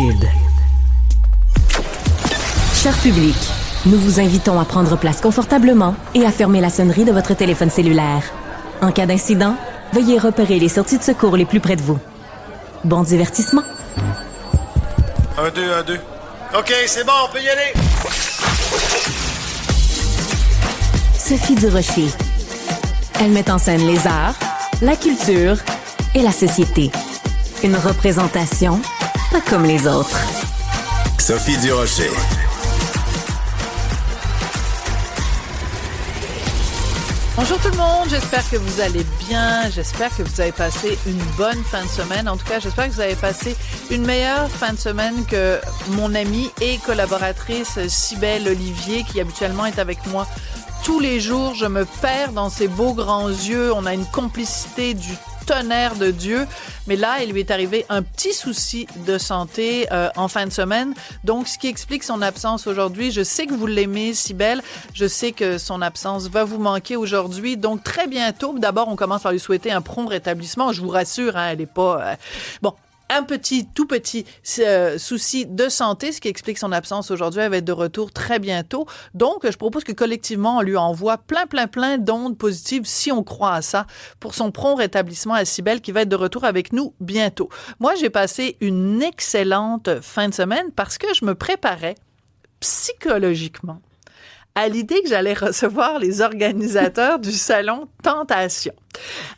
Cube. Cher public, nous vous invitons à prendre place confortablement et à fermer la sonnerie de votre téléphone cellulaire. En cas d'incident, veuillez repérer les sorties de secours les plus près de vous. Bon divertissement. 1, 2, 1, 2. OK, c'est bon, on peut y aller. Sophie Durocher. Elle met en scène les arts, la culture et la société. Une représentation pas comme les autres. Sophie Durocher. Bonjour tout le monde, j'espère que vous allez bien, j'espère que vous avez passé une bonne fin de semaine. En tout cas, j'espère que vous avez passé une meilleure fin de semaine que mon amie et collaboratrice Cybèle Olivier, qui habituellement est avec moi tous les jours. Je me perds dans ses beaux grands yeux, on a une complicité du tonnerre de Dieu, mais là, il lui est arrivé un petit souci de santé en fin de semaine, donc ce qui explique son absence aujourd'hui. Je sais que vous l'aimez, Cybèle, je sais que son absence va vous manquer aujourd'hui, donc très bientôt. D'abord, on commence par lui souhaiter un prompt rétablissement, je vous rassure, hein, elle est pas... Bon, un tout petit souci de santé, ce qui explique son absence aujourd'hui. Elle va être de retour très bientôt. Donc, je propose que collectivement, on lui envoie plein d'ondes positives, si on croit à ça, pour son prompt rétablissement à Cybèle, qui va être de retour avec nous bientôt. Moi, j'ai passé une excellente fin de semaine parce que je me préparais psychologiquement à l'idée que j'allais recevoir les organisateurs du Salon Tentation.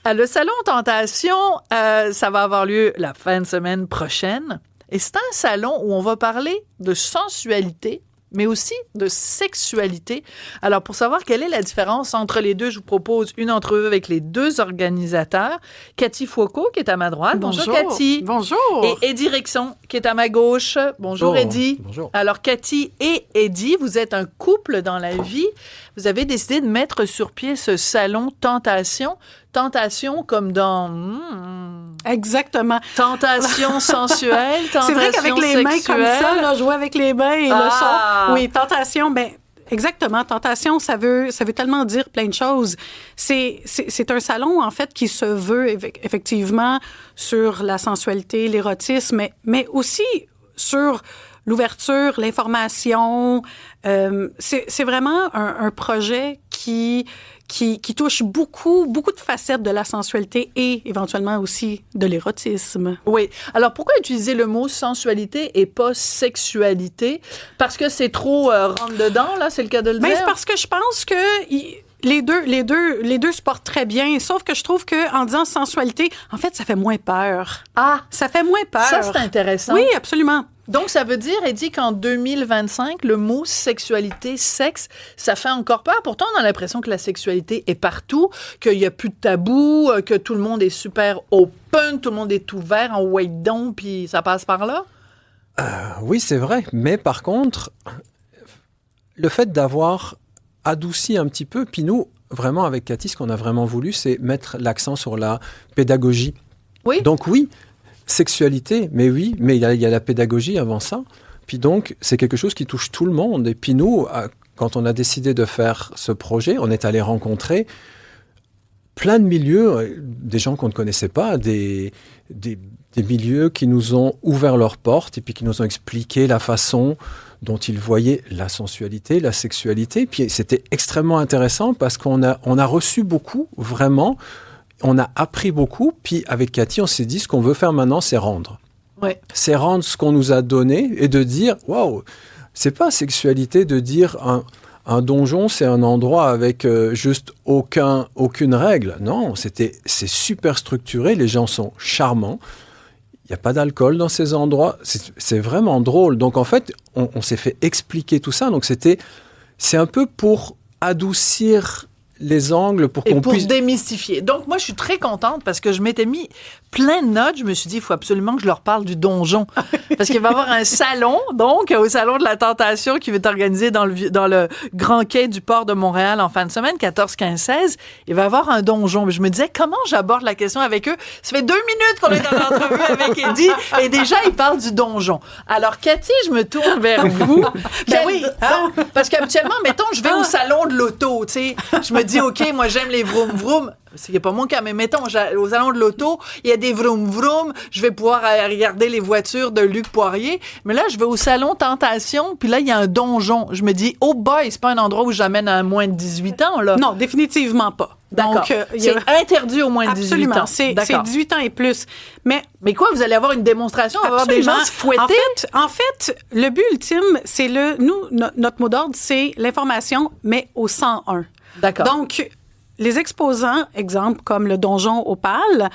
Le Salon Tentation, ça va avoir lieu la fin de semaine prochaine. Et c'est un salon où on va parler de sensualité, mais aussi de sexualité. Alors, pour savoir quelle est la différence entre les deux, je vous propose une entrevue avec les deux organisateurs. Cathy Foucault, qui est à ma droite. Bonjour Cathy. Bonjour. Et Eddie Rickson, qui est à ma gauche. Bonjour Eddie. Bonjour. Alors, Cathy et Eddie, vous êtes un couple dans la vie. Vous avez décidé de mettre sur pied ce salon Tentation. Tentation comme dans... Exactement. Tentation sensuelle, tentation c'est vrai qu'avec les mains comme ça, là, jouer avec les mains et le son. Oui, tentation, ben exactement. Tentation, ça veut tellement dire plein de choses. C'est un salon, en fait, qui se veut effectivement sur la sensualité, l'érotisme, mais aussi sur l'ouverture, l'information. C'est vraiment un projet qui touche beaucoup de facettes de la sensualité et éventuellement aussi de l'érotisme. Oui. Alors, pourquoi utiliser le mot sensualité et pas sexualité? Parce que c'est trop rentre-dedans, là, c'est le cas de le dire? C'est parce que je pense que... Les deux se portent très bien, sauf que je trouve qu'en disant sensualité, en fait, ça fait moins peur. Ah! Ça fait moins peur. Ça, c'est intéressant. Oui, absolument. Donc, ça veut dire, Eddie, qu'en 2025, le mot sexualité, sexe, ça fait encore peur. Pourtant, on a l'impression que la sexualité est partout, qu'il n'y a plus de tabou, que tout le monde est super open, tout le monde est ouvert en wait down, puis ça passe par là. Oui, c'est vrai. Mais par contre, le fait d'avoir adouci un petit peu, puis nous, vraiment, avec Cathy, ce qu'on a vraiment voulu, c'est mettre l'accent sur la pédagogie. Oui. Donc oui, sexualité, mais oui, mais il y a la pédagogie avant ça. Puis donc, c'est quelque chose qui touche tout le monde. Et puis nous, quand on a décidé de faire ce projet, on est allé rencontrer plein de milieux, des gens qu'on ne connaissait pas, des milieux qui nous ont ouvert leurs portes et puis qui nous ont expliqué la façon dont ils voyaient la sensualité, la sexualité. Puis c'était extrêmement intéressant parce qu'on a reçu beaucoup, vraiment. On a appris beaucoup, puis avec Cathy, on s'est dit, ce qu'on veut faire maintenant, c'est rendre. Ouais. C'est rendre ce qu'on nous a donné et de dire, waouh, c'est pas sexualité de dire un donjon, c'est un endroit avec juste aucune règle. Non, c'est super structuré, les gens sont charmants. Il n'y a pas d'alcool dans ces endroits. C'est vraiment drôle. Donc en fait, on s'est fait expliquer tout ça. Donc c'est un peu pour adoucir les angles pour qu'on puisse... démystifier. Donc, moi, je suis très contente parce que je m'étais mis plein de notes. Je me suis dit, il faut absolument que je leur parle du donjon. Parce qu'il va y avoir un salon, donc, au Salon de la Tentation qui va être organisé dans le Grand Quai du Port de Montréal en fin de semaine, 14, 15, 16. Il va y avoir un donjon. Je me disais, comment j'aborde la question avec eux? Ça fait 2 minutes qu'on est dans l'entrevue avec Eddie et déjà, ils parlent du donjon. Alors, Cathy, je me tourne vers vous. Oui. Parce qu'habituellement, mettons, je vais au salon de l'auto, tu sais. Je me dis, OK, moi, j'aime les vroom vroom. c'est pas mon cas, mais mettons, au salon de l'auto, il y a des vroom-vroom, je vais pouvoir regarder les voitures de Luc Poirier, mais là, je vais au salon Tentation, puis là, il y a un donjon. Je me dis, oh boy, c'est pas un endroit où j'amène à moins de 18 ans, là. Non, définitivement pas. D'accord. Donc, c'est interdit au moins de 18 ans. C'est 18 ans et plus. Mais quoi, vous allez avoir une démonstration, avoir des gens se fouetter? En fait, le but ultime, c'est notre mot d'ordre, c'est l'information, mais au 101. D'accord. Donc, les exposants, exemple, comme le donjon Opale,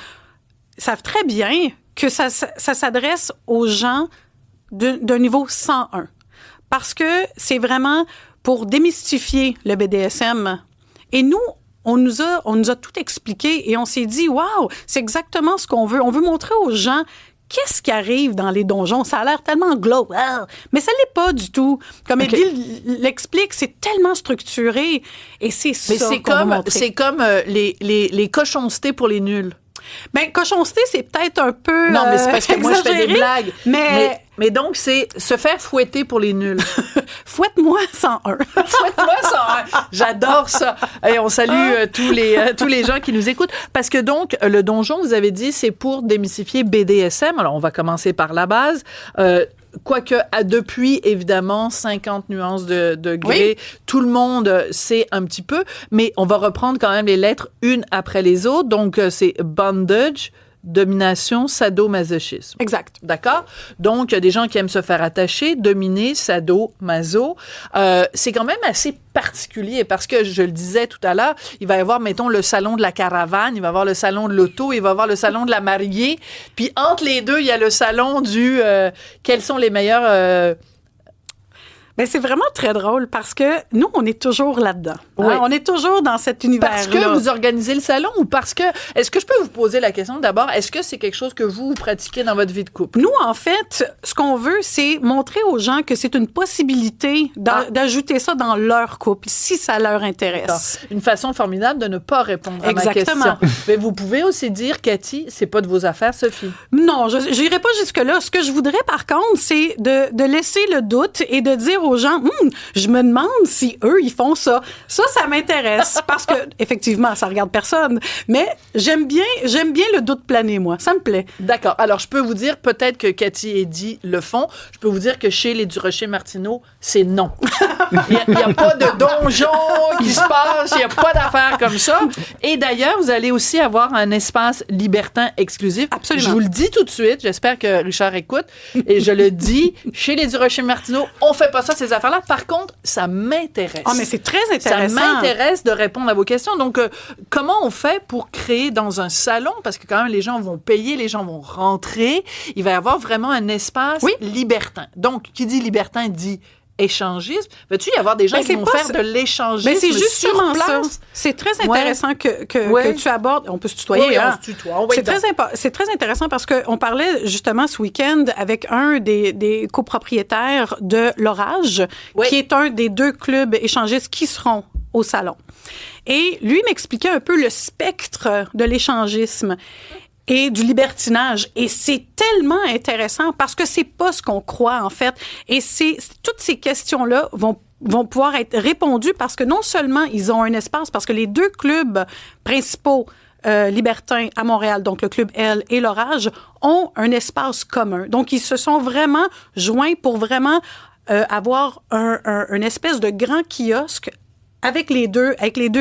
savent très bien que ça s'adresse aux gens d'un niveau 101. Parce que c'est vraiment pour démystifier le BDSM. Et nous, on nous a tout expliqué et on s'est dit, waouh, c'est exactement ce qu'on veut. On veut montrer aux gens qu'est-ce qui arrive dans les donjons. Ça a l'air tellement glauque, mais ça l'est pas du tout. Comme Edil l'explique, c'est tellement structuré et c'est ça qu'on veut montrer. C'est comme les cochoncetés pour les nuls. Ben, cochonceté, c'est peut-être un peu non, mais c'est parce que moi, je fais des blagues. Mais donc, c'est se faire fouetter pour les nuls. Fouette-moi 101. Fouette-moi 101. J'adore ça. Et on salue tous les gens qui nous écoutent. Parce que donc, le donjon, vous avez dit, c'est pour démystifier BDSM. Alors, on va commencer par la base. Quoique, depuis, évidemment, 50 nuances de degrés, tout le monde sait un petit peu, mais on va reprendre quand même les lettres une après les autres. Donc, c'est bondage, domination, sadomasochisme. Exact. D'accord? Donc, il y a des gens qui aiment se faire attacher, dominer, sado, maso. C'est quand même assez particulier parce que, je le disais tout à l'heure, il va y avoir, mettons, le salon de la caravane, il va y avoir le salon de l'auto, il va y avoir le salon de la mariée. Puis, entre les deux, il y a le salon du quels sont les meilleurs... Ben, c'est vraiment très drôle parce que nous, on est toujours là-dedans. Oui. Hein? On est toujours dans cet univers-là. Parce que vous organisez le salon ou parce que... Est-ce que je peux vous poser la question d'abord? Est-ce que c'est quelque chose que vous pratiquez dans votre vie de couple? Nous, en fait, ce qu'on veut, c'est montrer aux gens que c'est une possibilité d'ajouter ça dans leur couple, si ça leur intéresse. Une façon formidable de ne pas répondre à ma question. Mais vous pouvez aussi dire, Cathy, c'est pas de vos affaires, Sophie. Non, je n'irai pas jusque-là. Ce que je voudrais, par contre, c'est de laisser le doute et de dire aux gens, je me demande si eux, ils font ça. Ça m'intéresse parce que, effectivement, ça regarde personne. Mais j'aime bien le doute planer, moi. Ça me plaît. D'accord. Alors, je peux vous dire, peut-être que Cathy et Eddie le font. Je peux vous dire que chez les Durocher-Martineau, c'est non. Il n'y a pas de donjon qui se passe. Il n'y a pas d'affaires comme ça. Et d'ailleurs, vous allez aussi avoir un espace libertin exclusif. Absolument. Je vous le dis tout de suite. J'espère que Richard écoute. Et je le dis, chez les Durocher-Martineau, on fait pas ça, ces affaires-là. Par contre, ça m'intéresse. Ah, mais c'est très intéressant. Ça m'intéresse de répondre à vos questions. Donc, comment on fait pour créer dans un salon? Parce que quand même, les gens vont payer, les gens vont rentrer. Il va y avoir vraiment un espace libertin. Donc, qui dit libertin dit échangisme. Va-tu y avoir des gens qui vont faire de l'échangisme mais c'est justement sur ça. place? C'est très intéressant que tu abordes. On peut se tutoyer. Oui, hein? on se tutoie. C'est très intéressant parce qu'on parlait justement ce week-end avec un des copropriétaires de l'Orage, qui est un des 2 clubs échangistes qui seront au salon. Et lui m'expliquait un peu le spectre de l'échangisme et du libertinage. Et c'est tellement intéressant parce que c'est pas ce qu'on croit, en fait. Et toutes ces questions-là vont pouvoir être répondues parce que non seulement ils ont un espace, parce que les 2 clubs principaux libertins à Montréal, donc le Club L et l'Orage, ont un espace commun. Donc, ils se sont vraiment joints pour vraiment avoir une espèce de grand kiosque avec les deux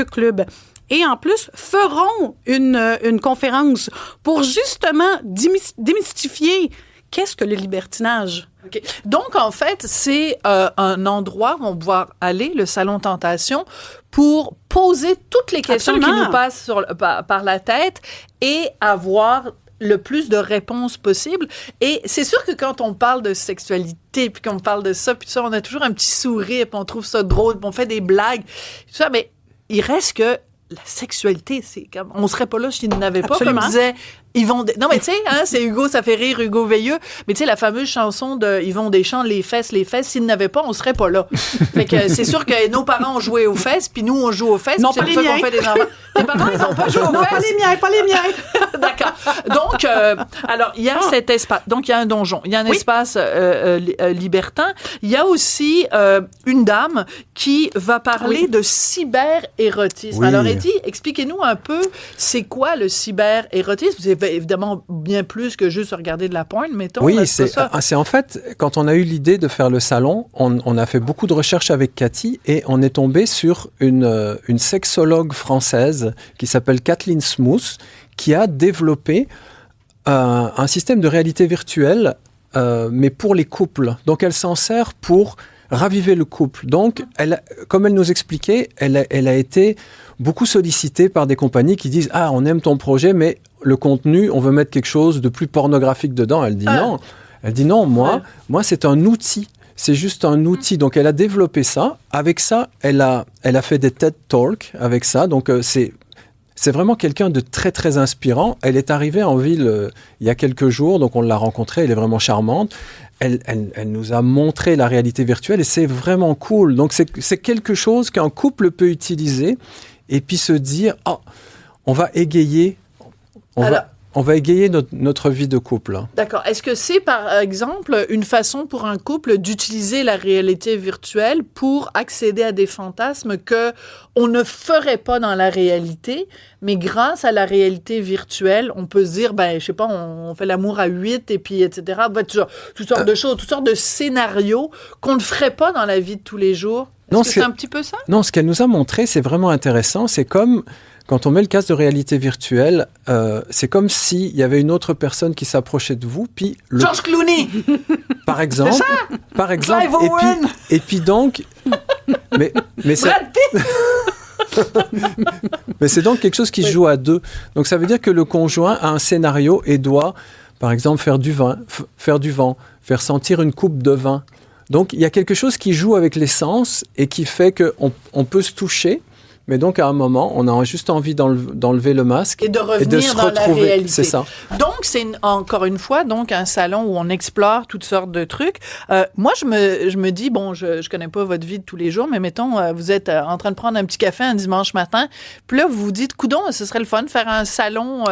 clubs. Et en plus, feront une conférence pour justement démystifier qu'est-ce que le libertinage. Okay. Donc, en fait, c'est un endroit où on va pouvoir aller, le Salon Tentation, pour poser toutes les questions qui nous passent par la tête et avoir le plus de réponses possible. Et c'est sûr que quand on parle de sexualité, puis qu'on parle de ça, puis ça, on a toujours un petit sourire, puis on trouve ça drôle, puis on fait des blagues, tout ça, mais il reste que la sexualité, c'est comme... On serait pas là s'il n'y en avait pas. Comme disait Non, mais tu sais, hein, c'est Hugo, ça fait rire Hugo Veilleux. Mais tu sais, la fameuse chanson de Yvon Deschamps, les fesses. S'ils n'avaient pas, on serait pas là. Fait que c'est sûr que nos parents ont joué aux fesses, puis nous, on joue aux fesses. Non, c'est pas pour les ça miens. qu'on fait des enfants. Tes parents, ils ont pas joué aux Non, fesses. pas les miens. D'accord. Donc, alors, il y a cet espace. Donc, il y a un donjon. Il y a un espace libertin. Il y a aussi une dame qui va parler de cyber-érotisme. Oui. Alors, Eddie, expliquez-nous un peu, c'est quoi le cyber-érotisme? C'est évidemment bien plus que juste regarder de la porn, mettons. Oui, c'est ça. c'est en fait, quand on a eu l'idée de faire le salon, on a fait beaucoup de recherches avec Cathy et on est tombé sur une sexologue française qui s'appelle Kathleen Smooth, qui a développé un système de réalité virtuelle, mais pour les couples. Donc, elle s'en sert pour raviver le couple. Donc, comme elle nous expliquait, elle a été beaucoup sollicitée par des compagnies qui disent « Ah, on aime ton projet, mais le contenu, on veut mettre quelque chose de plus pornographique dedans. » Elle dit non. Elle dit non, moi, c'est un outil. C'est juste un outil. Donc, elle a développé ça. Avec ça, elle a fait des TED Talks avec ça. Donc, c'est vraiment quelqu'un de très, très inspirant. Elle est arrivée en ville il y a quelques jours, donc on l'a rencontrée. Elle est vraiment charmante. Elle nous a montré la réalité virtuelle et c'est vraiment cool. Donc, c'est quelque chose qu'un couple peut utiliser et puis se dire, on va égayer, on va égayer notre vie de couple. D'accord. Est-ce que c'est, par exemple, une façon pour un couple d'utiliser la réalité virtuelle pour accéder à des fantasmes que on ne ferait pas dans la réalité, mais grâce à la réalité virtuelle, on peut se dire, je sais pas, on fait l'amour à 8 et puis, etc. Toutes sortes de choses, toutes sortes de scénarios qu'on ne ferait pas dans la vie de tous les jours. Est-ce que c'est un petit peu ça? Non, ce qu'elle nous a montré, c'est vraiment intéressant. C'est comme quand on met le casque de réalité virtuelle, c'est comme s'il y avait une autre personne qui s'approchait de vous, puis George Clooney, par exemple, Clive Owen. et puis donc, mais c'est Brad Pitt. mais c'est donc quelque chose qui se joue à deux. Donc ça veut dire que le conjoint a un scénario et doit, par exemple, faire du vent, faire sentir une coupe de vin. Donc il y a quelque chose qui joue avec les sens et qui fait qu'on peut se toucher. Mais donc, à un moment, on a juste envie d'enlever le masque et de revenir de se dans retrouver. La réalité. C'est ça. Donc, c'est encore une fois donc un salon où on explore toutes sortes de trucs. Moi, je me dis, bon, je connais pas votre vie de tous les jours, mais mettons, vous êtes en train de prendre un petit café un dimanche matin, puis là, vous vous dites, coudonc, ce serait le fun de faire un salon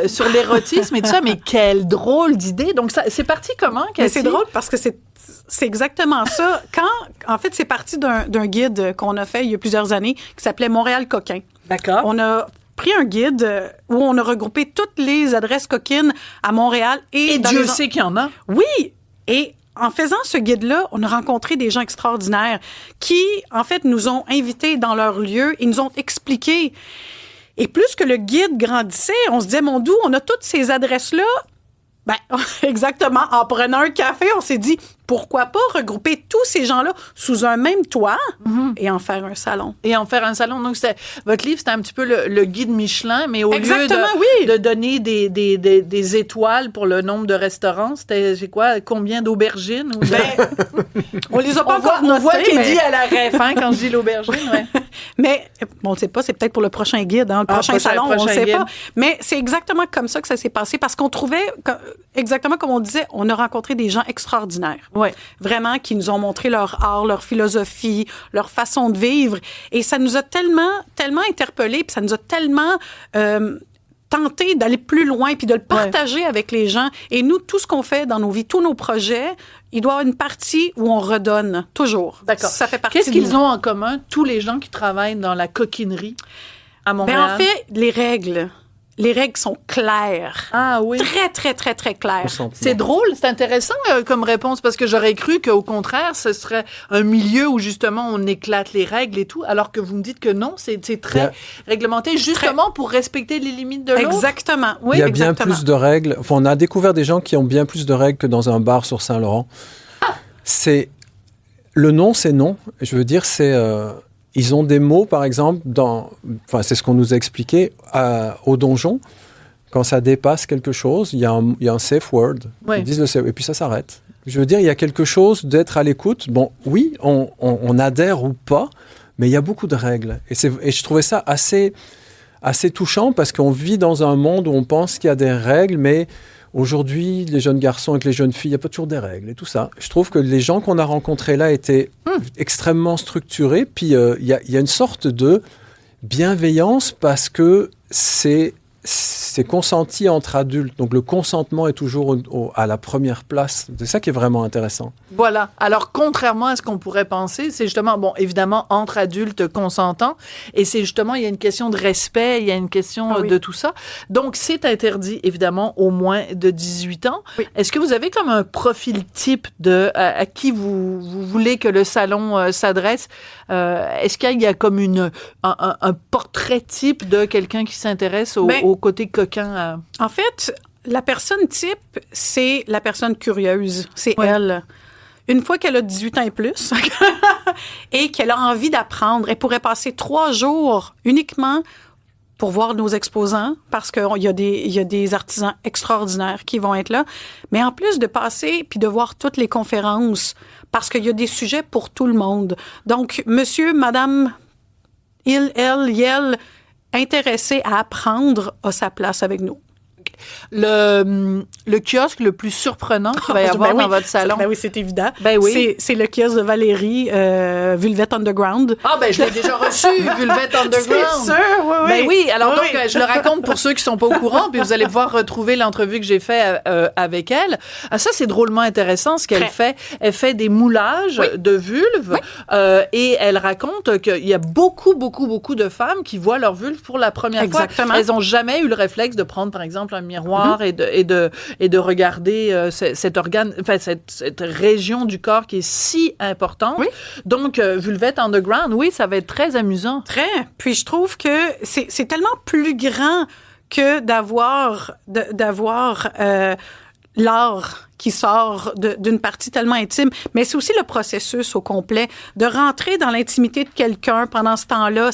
sur l'érotisme et tout ça, mais quelle drôle d'idée. Donc, c'est parti comment, Cathy? C'est drôle parce que c'est exactement ça. En fait, c'est parti d'un guide qu'on a fait il y a plusieurs années qui s'appelait Montréal Coquin. D'accord. On a pris un guide où on a regroupé toutes les adresses coquines à Montréal. Et Dieu sait qu'il y en a. Oui! Et en faisant ce guide-là, on a rencontré des gens extraordinaires qui, en fait, nous ont invités dans leur lieu et nous ont expliqué. Et plus que le guide grandissait, on se disait, mon doux, on a toutes ces adresses-là. Exactement. En prenant un café, on s'est dit, pourquoi pas regrouper tous ces gens-là sous un même toit et en faire un salon. Donc, votre livre, c'était un petit peu le guide Michelin, mais au lieu de donner des étoiles pour le nombre de restaurants, c'était, combien d'aubergines? On les a pas encore notés. On voit qu'il mais... dit à la ref, quand je dis l'aubergine, ouais. Mais, on ne sait pas, c'est peut-être pour le prochain guide, le prochain salon, on ne sait pas. Mais c'est exactement comme ça que ça s'est passé, parce qu'on trouvait, exactement comme on disait, on a rencontré des gens extraordinaires. Ouais. Vraiment, qui nous ont montré leur art, leur philosophie, leur façon de vivre. Et ça nous a tellement interpellés, puis ça nous a tellement tenté d'aller plus loin, puis de le partager avec les gens. Et nous, tout ce qu'on fait dans nos vies, tous nos projets, il doit y avoir une partie où on redonne, toujours. D'accord. Ça fait partie Qu'est-ce qu'ils ont en commun, tous les gens qui travaillent dans la coquinerie à Montréal? En fait, les règles sont claires. Ah oui. Très, très, très, très claires. C'est drôle, c'est intéressant comme réponse, parce que j'aurais cru qu'au contraire, ce serait un milieu où justement on éclate les règles et tout, alors que vous me dites que non, c'est très réglementé, justement pour respecter les limites de l'autre. Exactement. Oui, il y a bien plus de règles. Enfin, on a découvert des gens qui ont bien plus de règles que dans un bar sur Saint-Laurent. Le non, c'est non. Je veux dire, ils ont des mots, par exemple, c'est ce qu'on nous a expliqué au donjon. Quand ça dépasse quelque chose, il y a un safe word. Oui. Ils disent le safe, et puis ça s'arrête. Je veux dire, il y a quelque chose d'être à l'écoute. Bon, oui, on adhère ou pas, mais il y a beaucoup de règles. Et je trouvais ça assez assez touchant parce qu'on vit dans un monde où on pense qu'il y a des règles, mais aujourd'hui, les jeunes garçons avec les jeunes filles, il n'y a pas toujours des règles et tout ça. Je trouve que les gens qu'on a rencontrés là étaient extrêmement structurés. Puis il y a une sorte de bienveillance parce que c'est consenti entre adultes. Donc, le consentement est toujours à la première place. C'est ça qui est vraiment intéressant. Voilà. Alors, contrairement à ce qu'on pourrait penser, c'est justement, bon, évidemment, entre adultes consentants, et c'est justement, il y a une question de respect, il y a une question de tout ça. Donc, c'est interdit, évidemment, au moins de 18 ans. Oui. Est-ce que vous avez comme un profil type à qui vous voulez que le salon s'adresse? Est-ce qu'il y a comme un portrait type de quelqu'un qui s'intéresse au côté coquin? En fait, la personne type, c'est la personne curieuse. C'est elle. Une fois qu'elle a 18 ans et plus et qu'elle a envie d'apprendre, elle pourrait passer 3 jours uniquement pour voir nos exposants parce qu'il y a des artisans extraordinaires qui vont être là. Mais en plus de passer puis de voir toutes les conférences parce qu'il y a des sujets pour tout le monde. Donc, monsieur, madame, il, elle, yel, intéressé à apprendre a sa place avec nous. Le kiosque le plus surprenant qu'il va y avoir dans votre salon. Ben oui, c'est évident. Ben oui. C'est le kiosque de Valérie, Vulvet Underground. Ah, ben je l'ai déjà reçu, Vulvet Underground. C'est sûr, oui. Ben oui, alors donc, je le raconte pour ceux qui sont pas au courant, puis vous allez pouvoir retrouver l'entrevue que j'ai fait avec elle. Ah, ça, c'est drôlement intéressant, ce qu'elle fait. Elle fait des moulages de vulves, et elle raconte qu'il y a beaucoup de femmes qui voient leur vulve pour la première fois. Elles ont jamais eu le réflexe de prendre, par exemple, un miroir et de regarder cet organe, enfin cette région du corps qui est si importante. Oui. Donc Vulvet Underground, oui, ça va être très amusant. Très. Puis je trouve que c'est tellement plus grand que d'avoir l'art qui sort d'une partie tellement intime, mais c'est aussi le processus au complet, de rentrer dans l'intimité de quelqu'un pendant ce temps-là,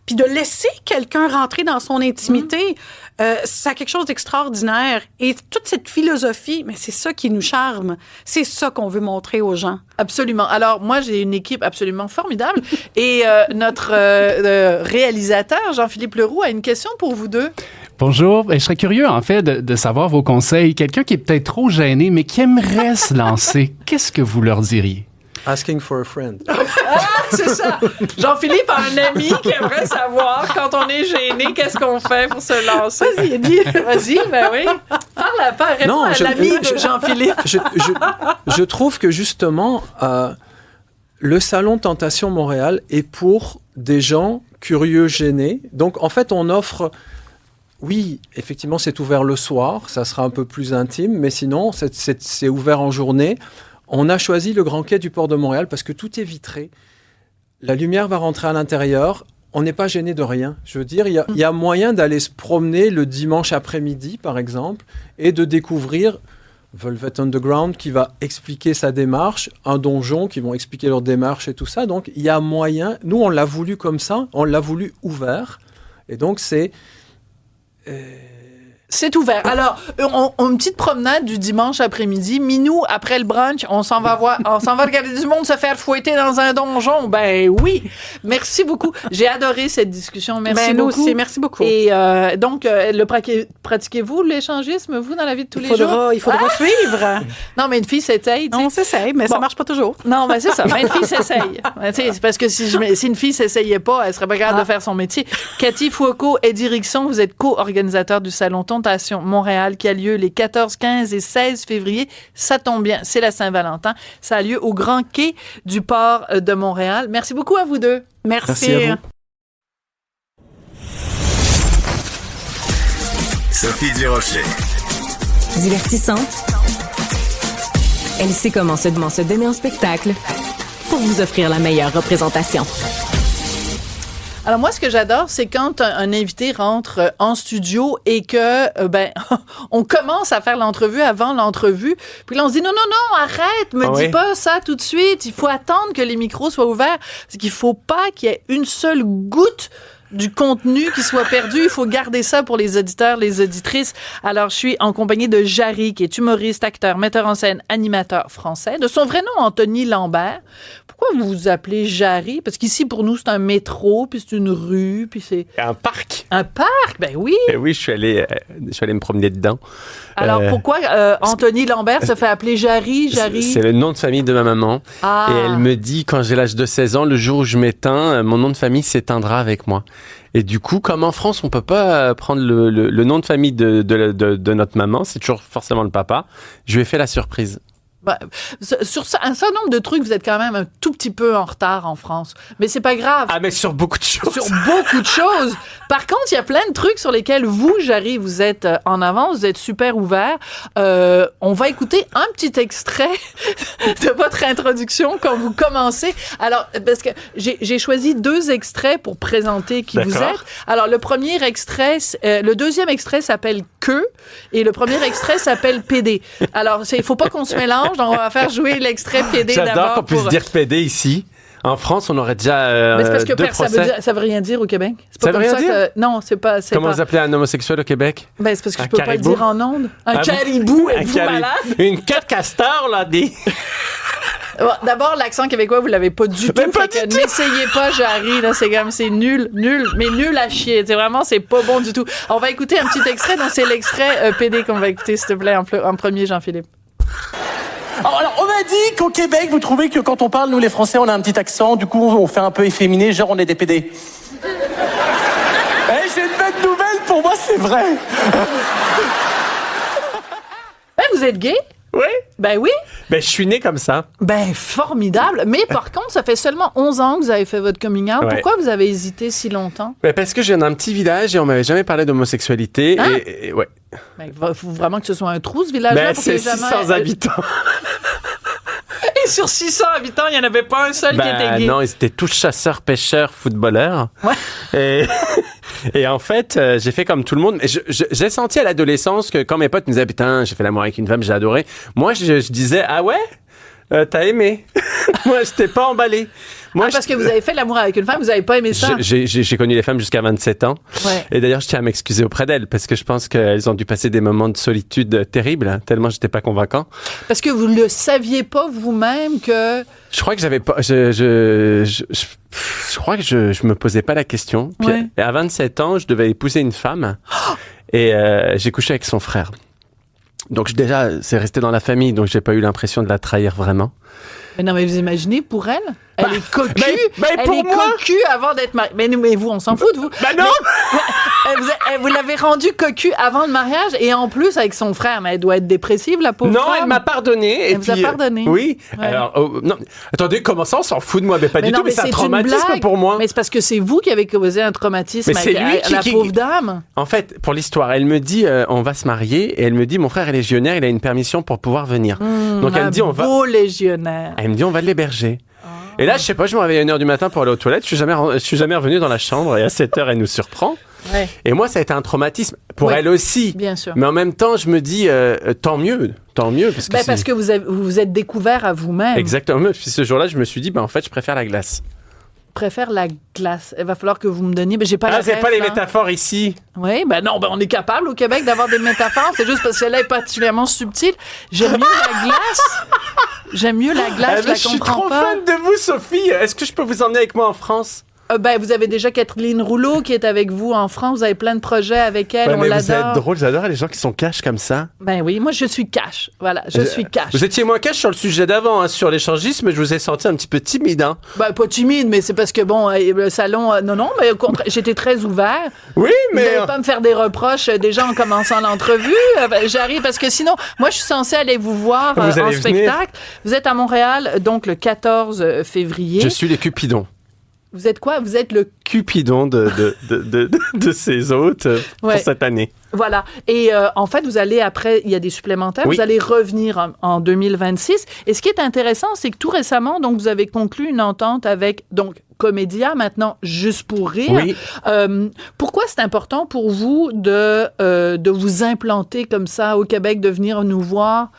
puis de laisser quelqu'un rentrer dans son intimité, c'est quelque chose d'extraordinaire. Et toute cette philosophie, mais c'est ça qui nous charme, c'est ça qu'on veut montrer aux gens. Absolument. Alors, moi, j'ai une équipe absolument formidable, et notre réalisateur, Jean-Philippe Leroux, a une question pour vous deux. Bonjour. Je serais curieux, en fait, de savoir vos conseils. Quelqu'un qui est peut-être trop gêné, mais qui aimerait se lancer, qu'est-ce que vous leur diriez? Asking for a friend. Ah, c'est ça. Jean-Philippe a un ami qui aimerait savoir, quand on est gêné, qu'est-ce qu'on fait pour se lancer. Vas-y, Eddie. Vas-y, ben oui. Réponds à l'ami de Jean-Philippe. Je trouve que, justement, le Salon Tentation Montréal est pour des gens curieux, gênés. Donc, en fait, on offre... Oui, effectivement, c'est ouvert le soir, ça sera un peu plus intime, mais sinon, c'est ouvert en journée. On a choisi le Grand Quai du Port de Montréal parce que tout est vitré. La lumière va rentrer à l'intérieur. On n'est pas gêné de rien. Je veux dire, il y a moyen d'aller se promener le dimanche après-midi, par exemple, et de découvrir Velvet Underground qui va expliquer sa démarche, un donjon qui vont expliquer leur démarche et tout ça. Donc, il y a moyen. Nous, on l'a voulu comme ça, on l'a voulu ouvert. Et donc, c'est ouvert. Alors, une petite promenade du dimanche après-midi. Minou, après le brunch, on s'en va regarder du monde se faire fouetter dans un donjon. Ben oui. Merci beaucoup. J'ai adoré cette discussion. Merci beaucoup. Nous aussi, merci beaucoup. Et donc, pratiquez-vous l'échangisme, vous, dans la vie de tous les jours? Il faudra suivre. Non, mais une fille s'essaye. On s'essaye, mais ça marche pas toujours. Non, mais c'est ça. Mais une fille s'essaye. C'est parce que si une fille s'essayait pas, elle serait pas capable de faire son métier. Cathy Foucault et Direction, vous êtes co-organisateur du Salon Tentation Montréal qui a lieu les 14, 15 et 16 février. Ça tombe bien, c'est la Saint-Valentin. Ça a lieu au Grand Quai du Port de Montréal. Merci beaucoup à vous deux. Merci à vous. Sophie Durocher. Divertissante. Elle sait comment se donner en spectacle pour vous offrir la meilleure représentation. Alors moi, ce que j'adore, c'est quand un invité rentre en studio et que, on commence à faire l'entrevue avant l'entrevue. Puis là, on se dit, non, arrête, dis pas ça tout de suite. Il faut attendre que les micros soient ouverts. C'est qu'il faut pas qu'il y ait une seule goutte du contenu qui soit perdu. Il faut garder ça pour les auditeurs, les auditrices. Alors, je suis en compagnie de Jarry, qui est humoriste, acteur, metteur en scène, animateur français. De son vrai nom, Anthony Lambert. pourquoi vous vous appelez Jarry? Parce qu'ici, pour nous, c'est un métro, puis c'est une rue, puis c'est... Un parc. Un parc? Ben oui. Et oui, je suis allé me promener dedans. Alors, pourquoi Anthony Lambert se fait appeler Jarry? C'est le nom de famille de ma maman. Ah. Et elle me dit, quand j'ai l'âge de 16 ans, le jour où je m'éteins, mon nom de famille s'éteindra avec moi. Et du coup, comme en France, on peut pas prendre le nom de famille de notre maman, c'est toujours forcément le papa, je lui ai fait la surprise. Bah, sur un certain nombre de trucs, vous êtes quand même un tout petit peu en retard en France. Mais c'est pas grave. Ah, mais sur beaucoup de choses. Sur beaucoup de choses. Par contre, il y a plein de trucs sur lesquels vous, Jarry, vous êtes en avance, vous êtes super ouvert. On va écouter un petit extrait de votre introduction quand vous commencez. Alors, parce que j'ai choisi 2 extraits pour présenter qui vous êtes. Alors, le premier extrait, le deuxième extrait s'appelle « Que » et le premier extrait s'appelle « PD ». Alors, il faut pas qu'on se mélange. Donc, on va faire jouer l'extrait PD d'abord. J'adore qu'on puisse dire PD ici. En France, on aurait déjà mais c'est parce que 2 procès. Ça veut rien dire au Québec. C'est pas ça veut rien dire? Non, c'est pas... Comment vous appelez un homosexuel au Québec? Ben, c'est parce que je peux pas le dire en ondes. Un caribou, êtes-vous malade? Une queue de castor, là, dit. Bon, d'abord, l'accent québécois, vous l'avez pas du tout. N'essayez pas, Jarry, là, c'est nul, mais nul à chier. C'est vraiment, c'est pas bon du tout. On va écouter un petit extrait, donc c'est l'extrait PD qu'on va écouter, s'il te plaît, en premier, Jean-Philippe. Alors, on m'a dit qu'au Québec, vous trouvez que quand on parle, nous les Français, on a un petit accent, du coup, on fait un peu efféminé, genre on est des PD. J'ai une bonne nouvelle, pour moi, c'est vrai. Ben, vous êtes gay? Oui. Ben oui. Ben, je suis né comme ça. Ben, formidable. Mais par contre, ça fait seulement 11 ans que vous avez fait votre coming out. Ouais. Pourquoi vous avez hésité si longtemps? Ben, parce que je viens d'un petit village et on m'avait jamais parlé d'homosexualité. Hein? Et ouais. Ben, il faut vraiment que ce soit un trou, ce village-là. Ben, c'est 600 habitants. Et sur 600 habitants, il n'y en avait pas un seul qui était gay. Non, ils étaient tous chasseurs, pêcheurs, footballeurs. Ouais. Et en fait, j'ai fait comme tout le monde. J'ai senti à l'adolescence que quand mes potes me disaient « Putain, j'ai fait l'amour avec une femme, j'ai adoré », moi, je disais « Ah ouais? T'as aimé? » Moi, j'étais pas emballé. Moi, parce que vous avez fait l'amour avec une femme, vous n'avez pas aimé ça? J'ai connu les femmes jusqu'à 27 ans. Ouais. Et d'ailleurs, je tiens à m'excuser auprès d'elles parce que je pense qu'elles ont dû passer des moments de solitude terribles, hein, tellement j'étais pas convaincant. Parce que vous le saviez pas vous-même que... Je crois que j'avais pas... Je crois que je me posais pas la question. Puis, ouais. Et à 27 ans, je devais épouser une femme et j'ai couché avec son frère. Donc déjà, c'est resté dans la famille, donc j'ai pas eu l'impression de la trahir vraiment. Mais non, mais vous imaginez, pour elle? Elle est cocu. Elle est cocu avant d'être mariée. Mais vous, on s'en fout de vous. Ben non! Vous l'avez rendue cocu avant le mariage et en plus avec son frère. Mais elle doit être dépressive, la pauvre femme. Non, elle m'a pardonné. Elle vous a pardonné? Oui. Ouais. Alors, non. Attendez, comment ça, on s'en fout de moi? Mais pas du tout, mais c'est un traumatisme pour moi. Mais c'est parce que c'est vous qui avez causé un traumatisme avec la pauvre dame. En fait, pour l'histoire, elle me dit, on va se marier et elle me dit, mon frère est légionnaire, il a une permission pour pouvoir venir. Donc elle me dit, beau légionnaire. Elle me dit, on va l'héberger. Et là, je sais pas, je me réveille à 1h du matin pour aller aux toilettes. Je suis jamais revenu dans la chambre et à 7h, elle nous surprend. Ouais. Et moi, ça a été un traumatisme pour elle aussi. Bien sûr. Mais en même temps, je me dis, tant mieux. Parce que vous vous êtes découvert à vous-même. Exactement. Puis ce jour-là, je me suis dit, en fait, je préfère la glace. Préfère la glace. Il va falloir que vous me donniez. J'ai pas c'est pas les métaphores ici. Oui, non, on est capable au Québec d'avoir des métaphores. C'est juste parce que celle-là est particulièrement subtile. J'aime mieux la glace. J'aime mieux la glace. Je suis trop fan de vous, Sophie. Est-ce que je peux vous emmener avec moi en France? Vous avez déjà Catherine Rouleau qui est avec vous en France. Vous avez plein de projets avec elle. On l'adore. Vous êtes drôle. J'adore les gens qui sont cash comme ça. Ben oui, moi je suis cash. Voilà, je suis cash. Vous étiez moins cash sur le sujet d'avant, hein, sur l'échangisme. Je vous ai senti un petit peu timide. Hein. Pas timide, mais c'est parce que le salon. Non, mais au contraire, j'étais très ouvert. Oui, mais. Vous n'allez pas me faire des reproches déjà en commençant l'entrevue. J'arrive parce que sinon, moi je suis censée aller vous voir en spectacle. Vous êtes à Montréal, donc le 14 février. Je suis les Cupidons. Vous êtes quoi? Vous êtes le Cupidon de ces hôtes pour cette année. Voilà. Et en fait, vous allez après, il y a des supplémentaires, vous allez revenir en 2026. Et ce qui est intéressant, c'est que tout récemment, donc, vous avez conclu une entente avec, Comédia, maintenant Juste pour rire. Oui. Pourquoi c'est important pour vous de vous implanter comme ça au Québec, de venir nous voir?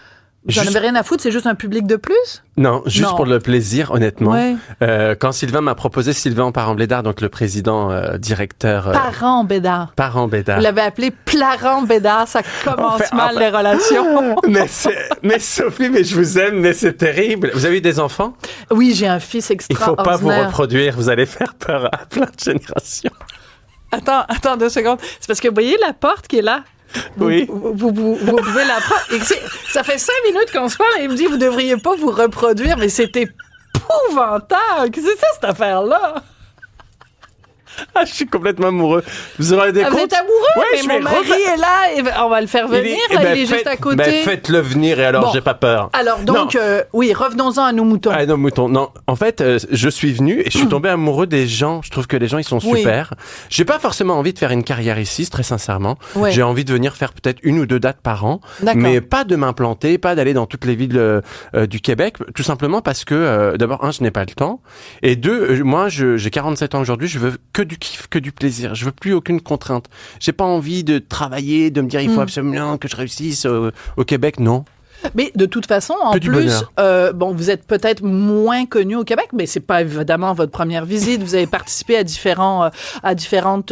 Vous en avez rien à foutre, c'est juste un public de plus? Non, juste pour le plaisir, honnêtement. Ouais. Quand Sylvain m'a proposé, Sylvain Parent-Bédard, donc le président directeur... Parent-Bédard. Parent-Bédard. Vous l'avez appelé Parent-Bédard, ça commence mal les relations. mais Sophie, mais je vous aime, mais c'est terrible. Vous avez eu des enfants? Oui, j'ai un fils extraordinaire. Il faut pas vous reproduire, vous allez faire peur à plein de générations. Attends 2 secondes. C'est parce que vous voyez la porte qui est là? Oui. Vous pouvez la prendre. Ça fait 5 minutes qu'on se parle et il me dit vous devriez pas vous reproduire, mais c'est épouvantable. Qu'est-ce que c'est ça, cette affaire-là? Ah, je suis complètement amoureux. Vous aurez des comptes? Vous êtes amoureux? Ouais, mais mon mari est là et on va le faire venir. Il est juste à côté. Faites-le venir et alors j'ai pas peur. Alors donc, oui, revenons-en à nos moutons. Ah, nos moutons. Non, en fait, je suis venu et je suis tombé amoureux des gens. Je trouve que les gens, ils sont super. J'ai pas forcément envie de faire une carrière ici, très sincèrement. Ouais. J'ai envie de venir faire peut-être 1 ou 2 dates par an. Mais pas de m'implanter, pas d'aller dans toutes les villes du Québec. Tout simplement parce que, d'abord, je n'ai pas le temps. Et 2, moi, j'ai 47 ans aujourd'hui, je veux que du kiff, que du plaisir. Je veux plus aucune contrainte. J'ai pas envie de travailler, de me dire il faut absolument que je réussisse au Québec. Non. Mais de toute façon, en plus, vous êtes peut-être moins connu au Québec, mais c'est pas évidemment votre première visite. Vous avez participé à différentes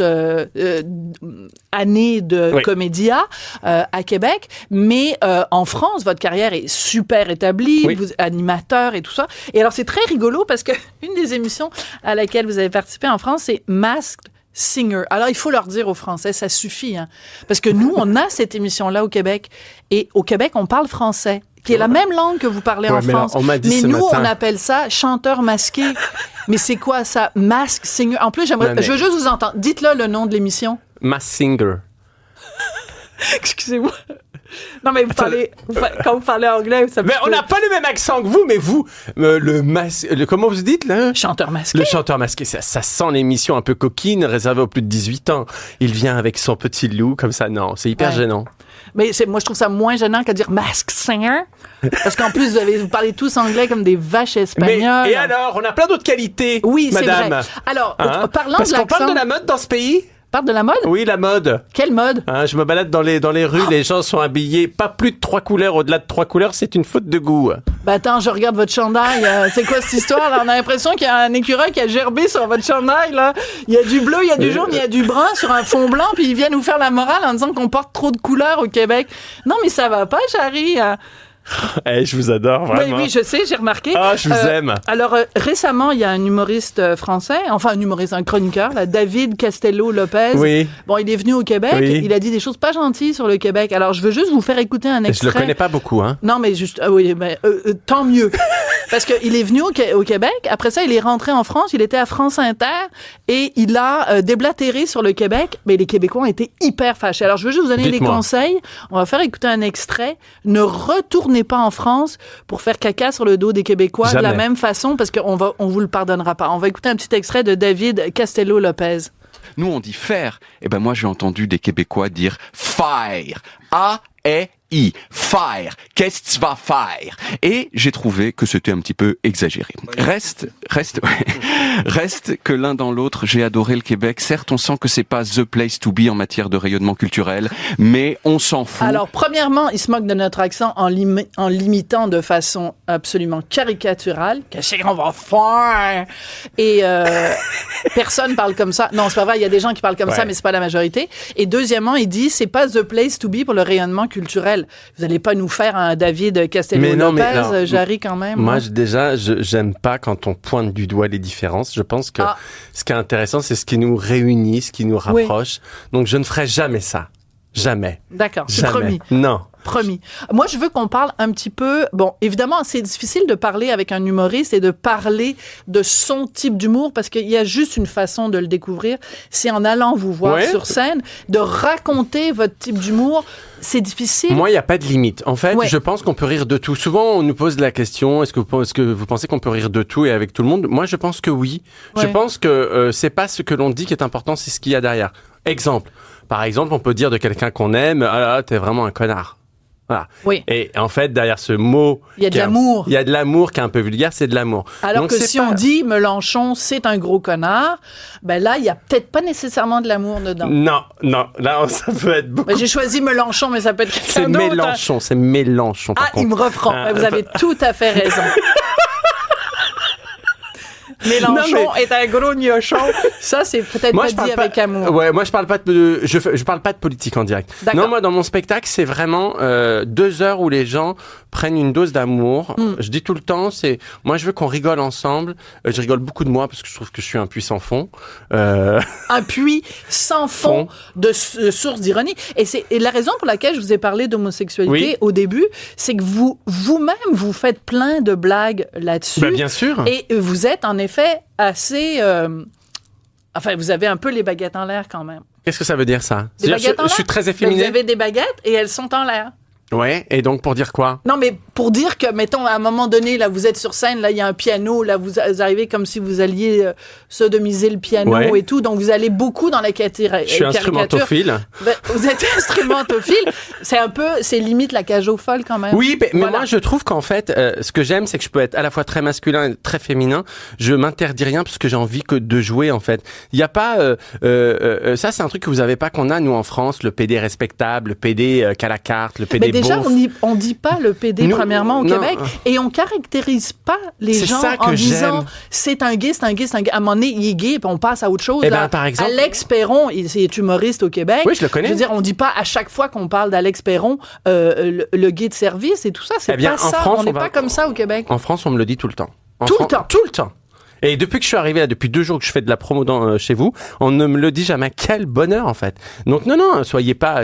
années de comédia à Québec, mais en France, votre carrière est super établie, vous êtes animateur et tout ça. Et alors, c'est très rigolo parce que une des émissions à laquelle vous avez participé en France, c'est Masked Singer. Alors, il faut leur dire aux Français, ça suffit, hein. Parce que nous, on a cette émission-là au Québec. Et au Québec, on parle français, qui est la même langue que vous parlez en France. Mais nous, on appelle ça chanteur masqué. Mais c'est quoi ça? Masked Singer. En plus, je veux juste vous entendre. Dites-le le nom de l'émission. Masked Singer. Excusez-moi. Non, mais quand vous parlez anglais, ça me... Mais on n'a pas le même accent que vous, mais vous, comment vous dites, là? Chanteur masqué. Le chanteur masqué, ça sent l'émission un peu coquine, réservée aux plus de 18 ans. Il vient avec son petit loup, comme ça, non, c'est hyper gênant. Mais moi, je trouve ça moins gênant qu'à dire Masked Singer. Parce qu'en plus, vous parlez tous anglais comme des vaches espagnoles. Et alors, on a plein d'autres qualités, oui, madame. C'est vrai. Alors, parlant de l'accent... Parce qu'on parle de la mode dans ce pays. Parle de la mode? Oui, la mode. Quelle mode? Je me balade dans les rues, les gens sont habillés pas plus de 3 couleurs. Au-delà de 3 couleurs, c'est une faute de goût. Attends, je regarde votre chandail. C'est quoi cette histoire, là? On a l'impression qu'il y a un écureuil qui a gerbé sur votre chandail, là. Il y a du bleu, il y a du jaune, il y a du brun sur un fond blanc, puis ils viennent nous faire la morale en disant qu'on porte trop de couleurs au Québec. Non, mais ça va pas, Charry. Je vous adore, vraiment. Oui, je sais, j'ai remarqué. Je vous aime. Alors, récemment, il y a un humoriste français, un chroniqueur, là, David Castello-Lopez. Oui. Bon, il est venu au Québec. Oui. Il a dit des choses pas gentilles sur le Québec. Alors, je veux juste vous faire écouter un extrait. Je le connais pas beaucoup, hein. Non, mais juste, tant mieux. Parce qu'il est venu au Québec. Après ça, il est rentré en France. Il était à France Inter et il a déblatéré sur le Québec. Mais les Québécois ont été hyper fâchés. Alors, je veux juste vous donner des conseils. On va faire écouter un extrait. Ne retournez pas en France pour faire caca sur le dos des Québécois. Jamais. De la même façon, parce qu'on vous le pardonnera pas. On va écouter un petit extrait de David Castello-Lopez. Nous, on dit faire. Eh ben, moi, j'ai entendu des Québécois dire faire. A-E-I. Faire. Qu'est-ce que tu vas faire? Et j'ai trouvé que c'était un petit peu exagéré. Reste que l'un dans l'autre, j'ai adoré le Québec. Certes, on sent que c'est pas the place to be en matière de rayonnement culturel, mais on s'en fout. Alors, premièrement, il se moque de notre accent en l'imitant de façon absolument caricaturale. Qu'est-ce qu'on va faire? Et personne parle comme ça. Non, c'est pas vrai, il y a des gens qui parlent comme ça, mais c'est pas la majorité. Et deuxièmement, il dit, c'est pas the place to be pour le rayonnement culturel. Vous allez pas nous faire un David Castello-Lopez, Jarry, quand même. Moi, j'aime pas quand on pointe du doigt les différences. Je pense que ce qui est intéressant, c'est ce qui nous réunit, ce qui nous rapproche. Oui. Donc, je ne ferai jamais ça. Jamais. D'accord, c'est promis. Non. Promis. Moi, je veux qu'on parle un petit peu... Bon, évidemment, c'est difficile de parler avec un humoriste et de parler de son type d'humour parce qu'il y a juste une façon de le découvrir. C'est en allant vous voir sur scène, de raconter votre type d'humour. C'est difficile. Moi, il n'y a pas de limite. En fait, je pense qu'on peut rire de tout. Souvent, on nous pose la question, est-ce que vous pensez qu'on peut rire de tout et avec tout le monde? Moi, je pense que oui. Ouais. Je pense que c'est pas ce que l'on dit qui est important, c'est ce qu'il y a derrière. Exemple. Par exemple, on peut dire de quelqu'un qu'on aime, ah là, t'es vraiment un connard. Voilà. Oui. Et en fait, derrière ce mot... Il y a de l'amour. Il y a de l'amour qui est un peu vulgaire, c'est de l'amour. Alors Donc, que si on dit Mélenchon, c'est un gros connard, ben là, il n'y a peut-être pas nécessairement de l'amour dedans. Non, là, ça peut être beaucoup... Ben, j'ai choisi Mélenchon, mais ça peut être quelqu'un d'autre. C'est Mélenchon, par contre. Il me reprend. Vous avez tout à fait raison. Mélenchon est un gros gnochon. Ça, c'est peut-être pas dit avec amour. Ouais, moi, je parle pas je parle pas de politique en direct. D'accord. Non, moi, dans mon spectacle, c'est vraiment 2 heures où les gens prennent une dose d'amour. Je dis tout le temps, moi, je veux qu'on rigole ensemble. Je rigole beaucoup de moi parce que je trouve que je suis un puits sans fond. Un puits sans fond de source d'ironie. Et la raison pour laquelle je vous ai parlé d'homosexualité au début, c'est que vous-même, vous faites plein de blagues là-dessus. Ben, bien sûr. Et vous êtes, en effet, assez... vous avez un peu les baguettes en l'air quand même. Qu'est-ce que ça veut dire, ça? Des baguettes en l'air? Je suis très efféminé. Vous avez des baguettes et elles sont en l'air. Ouais, et donc pour dire quoi? Non, mais pour dire que, mettons, à un moment donné, là, vous êtes sur scène, là, il y a un piano, là, vous arrivez comme si vous alliez sodomiser le piano et tout, donc vous allez beaucoup dans la caricature. Je suis instrumentophile. Ben, vous êtes instrumentophile. C'est limite la cage aux folles quand même. Oui, mais moi, je trouve qu'en fait, ce que j'aime, c'est que je peux être à la fois très masculin et très féminin. Je m'interdis rien parce que j'ai envie que de jouer, en fait. Il y a pas, ça, c'est un truc que vous avez pas qu'on a, nous, en France, le PD respectable, le PD qu'à la carte, le PD déjà, on dit pas le PD premièrement au Québec et on caractérise pas les gens en disant c'est un gay. À un moment donné, il est gay puis on passe à autre chose. Par exemple, Alex Perron, il est humoriste au Québec. Oui, je le connais. Je veux dire, on dit pas à chaque fois qu'on parle d'Alex Perron le gay de service et tout ça. C'est pas ça. France, on n'est pas comme ça au Québec. En France, on me le dit tout le temps. Tout le temps. Et depuis que je suis arrivé là, depuis 2 jours que je fais de la promo chez vous, on ne me le dit jamais. Quel bonheur, en fait. Donc, non, soyez pas,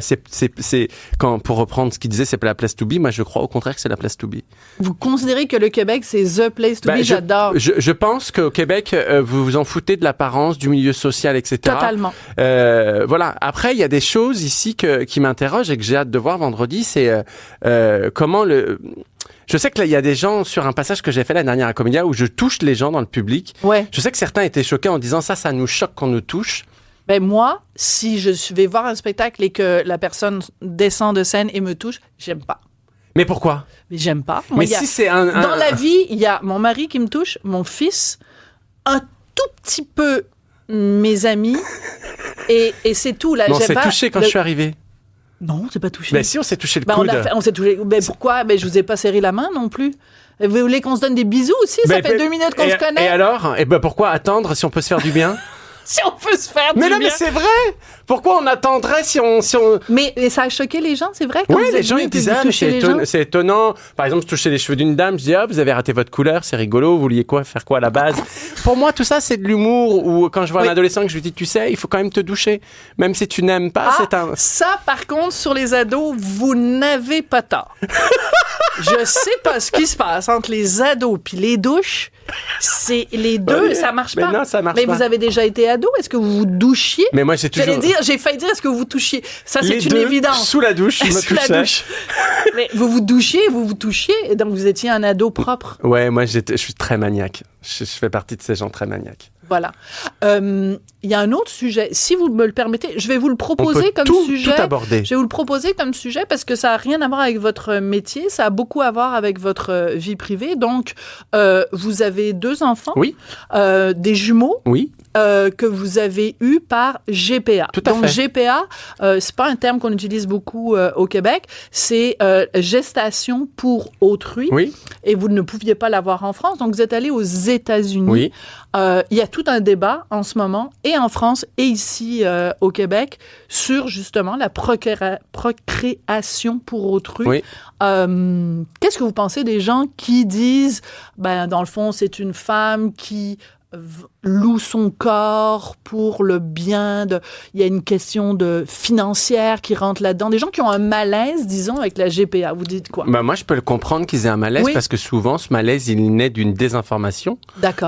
pour reprendre ce qu'il disait, c'est pas la place to be. Moi, je crois au contraire que c'est la place to be. Vous considérez que le Québec, c'est the place to be? J'adore. Je pense qu'au Québec, vous vous en foutez de l'apparence, du milieu social, etc. Totalement. Voilà. Après, il y a des choses ici qui m'interrogent et que j'ai hâte de voir vendredi. C'est comment Je sais que là, il y a des gens sur un passage que j'ai fait la dernière à Comédia où je touche les gens dans le public. Ouais. Je sais que certains étaient choqués en disant ça nous choque qu'on nous touche. Ben moi, si je vais voir un spectacle et que la personne descend de scène et me touche, j'aime pas. Mais pourquoi? Mais j'aime pas. Moi, si c'est dans la vie, il y a mon mari qui me touche, mon fils, un tout petit peu mes amis et c'est tout. Là, on s'est touché quand je suis arrivé. Non, on s'est pas touché. Ben si, on s'est touché le coude. On s'est touché. Ben pourquoi? Ben je vous ai pas serré la main non plus. Vous voulez qu'on se donne des bisous aussi? Ça fait 2 minutes qu'on se connaît. Et alors? Et ben pourquoi attendre si on peut se faire du bien? Si on peut se faire du bien. Mais c'est vrai! Pourquoi on attendrait si on... Mais ça a choqué les gens, c'est vrai? Oui, les gens, ils disaient, c'est étonnant. Par exemple, toucher les cheveux d'une dame, je dis, vous avez raté votre couleur, c'est rigolo, vous vouliez faire quoi à la base? Pour moi, tout ça, c'est de l'humour, ou quand je vois un adolescent que je lui dis, tu sais, il faut quand même te doucher. Même si tu n'aimes pas, Ça, par contre, sur les ados, vous n'avez pas tort. Je sais pas ce qui se passe entre les ados puis les douches. C'est les deux, ça marche pas. Non, ça marche pas. Mais vous avez déjà été ado? Est-ce que vous vous douchiez? Mais moi, j'ai failli dire, est-ce que vous vous touchiez? Ça, c'est les une évidence. Sous la douche, je me touchais. La douche. Mais vous vous douchiez, vous vous touchiez, et donc vous étiez un ado propre. Ouais, moi, je suis très maniaque. Je fais partie de ces gens très maniaques. Voilà. Il y a un autre sujet. Si vous me le permettez, je vais vous le proposer comme sujet. Tout aborder. Je vais vous le proposer comme sujet parce que ça n'a rien à voir avec votre métier. Ça a beaucoup à voir avec votre vie privée. Donc, vous avez 2 enfants. Oui. Des jumeaux. Oui. Que vous avez eu par GPA. Tout à fait. GPA, c'est pas un terme qu'on utilise beaucoup au Québec. C'est gestation pour autrui. Oui. Et vous ne pouviez pas l'avoir en France. Donc, vous êtes allé aux États-Unis. Oui. Il y a tout un débat en ce moment, et en France, et ici au Québec, sur justement la procréation pour autrui. Oui. Qu'est-ce que vous pensez des gens qui disent, dans le fond, c'est une femme qui loue son corps pour le bien il y a une question de financière qui rentre là-dedans, des gens qui ont un malaise, disons, avec la GPA. Vous dites quoi? Moi, je peux le comprendre qu'ils aient un malaise parce que souvent, ce malaise, il naît d'une désinformation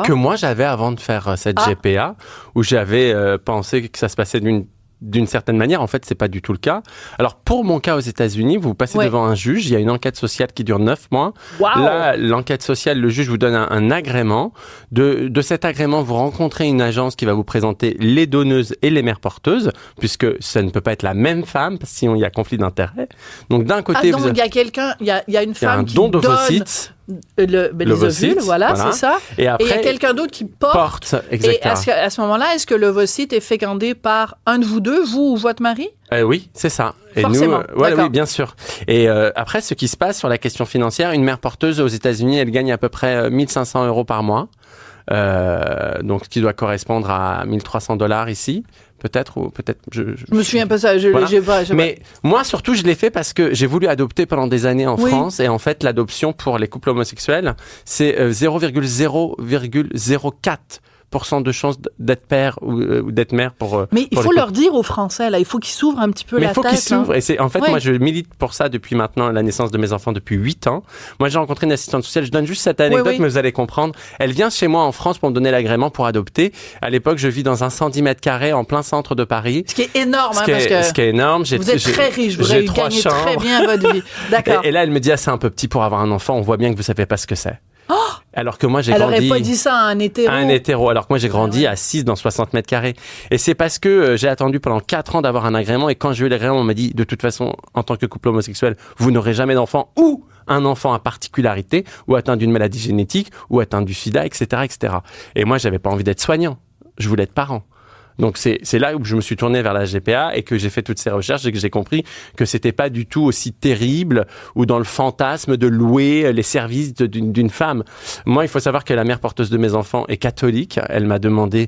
que moi, j'avais avant de faire cette GPA, où j'avais pensé que ça se passait d'une d'une certaine manière, en fait, c'est pas du tout le cas. Alors, pour mon cas aux États-Unis, vous passez devant un juge, il y a une enquête sociale qui dure 9 mois. Wow. Là, l'enquête sociale, le juge vous donne un agrément. De cet agrément, vous rencontrez une agence qui va vous présenter les donneuses et les mères porteuses, puisque ça ne peut pas être la même femme, sinon il y a conflit d'intérêts. Donc, d'un côté, donc il y a quelqu'un, il y a une femme qui don donne d'ovocytes. Les ovules, voilà, c'est ça. Et après, il y a quelqu'un d'autre qui porte. Exactement. Et à ce moment-là, est-ce que l'ovocyte est fécondé par un de vous deux, vous ou votre mari? Oui, c'est ça. Et forcément. Nous, oui, bien sûr. Et après, ce qui se passe sur la question financière, une mère porteuse aux États-Unis, elle gagne à peu près 1 500 € par mois. Donc, ce qui doit correspondre à 1 300 $ ici. Peut-être, ou peut-être... Je me souviens pas ça, Mais moi, surtout, je l'ai fait parce que j'ai voulu adopter pendant des années en France. Et en fait, l'adoption pour les couples homosexuels, c'est 0,004% de chance d'être père ou d'être mère pour... Mais il faut leur dire aux Français, là, il faut qu'ils s'ouvrent un petit peu la tête. Mais il faut qu'ils s'ouvrent. Et c'est, en fait, moi, je milite pour ça depuis maintenant la naissance de mes enfants depuis 8 ans. Moi, j'ai rencontré une assistante sociale. Je donne juste cette anecdote, mais vous allez comprendre. Elle vient chez moi en France pour me donner l'agrément pour adopter. À l'époque, je vis dans un 110 mètres carrés en plein centre de Paris. Ce qui est énorme, ce qui est énorme. Vous êtes très riche, vous gagnez très bien votre vie. D'accord. Et là, elle me dit, c'est un peu petit pour avoir un enfant. On voit bien que vous savez pas ce que c'est. Oh, alors que moi, j'ai grandi... Elle aurait pas dit ça à un hétéro. À un hétéro. Alors que moi, j'ai grandi à 6 dans 60 mètres carrés. Et c'est parce que j'ai attendu pendant 4 ans d'avoir un agrément. Et quand j'ai eu l'agrément, on m'a dit, de toute façon, en tant que couple homosexuel, vous n'aurez jamais d'enfant ou un enfant à particularité ou atteint d'une maladie génétique ou atteint du sida, etc., etc. Et moi, j'avais pas envie d'être soignant. Je voulais être parent. Donc c'est là où je me suis tourné vers la GPA et que j'ai fait toutes ces recherches et que j'ai compris que c'était pas du tout aussi terrible ou dans le fantasme de louer les services d'une femme. Moi, il faut savoir que la mère porteuse de mes enfants est catholique. Elle m'a demandé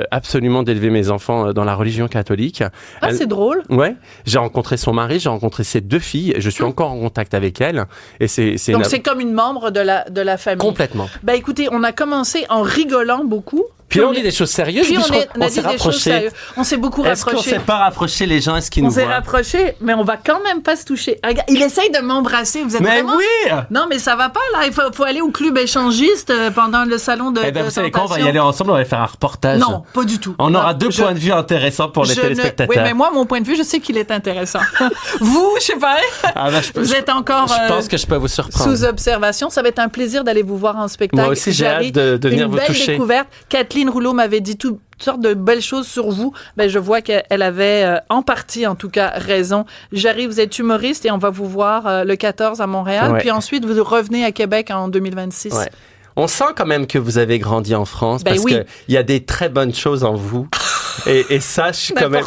absolument d'élever mes enfants dans la religion catholique. C'est drôle. Ouais. J'ai rencontré son mari, j'ai rencontré ses 2 filles. Je suis encore en contact avec elle. Et donc c'est comme une membre de la famille. Complètement. Ben écoutez, on a commencé en rigolant beaucoup. Puis on dit des choses sérieuses, puis on s'est rapprochés. On s'est beaucoup rapprochés. Est-ce qu'on s'est pas rapproché les gens? Est-ce qu'ils nous voient? On s'est rapprochés, mais on va quand même pas se toucher. Regarde, il essaye de m'embrasser. Vous êtes vraiment... oui! Non, mais ça va pas, là. Il faut aller au club échangiste pendant le salon de vous savez quoi? On va y aller ensemble, on va faire un reportage. Non, pas du tout. On aura 2 points de vue intéressants pour les téléspectateurs. Oui, mais moi, mon point de vue, je sais qu'il est intéressant. Vous, je sais pas. Vous êtes encore... Je pense que je peux vous surprendre. Sous observation. Ça va être un plaisir d'aller vous voir en spectacle. Moi aussi, j'ai hâte de venir vous toucher. Une belle découverte. Kathleen Rouleau m'avait dit toutes sortes de belles choses sur vous. Ben, je vois qu'elle avait, en partie, en tout cas, raison. Jarry, vous êtes humoriste et on va vous voir le 14 à Montréal. Ouais. Puis ensuite, vous revenez à Québec en 2026. Ouais. On sent quand même que vous avez grandi en France parce qu'il y a des très bonnes choses en vous. et ça, je suis quand même...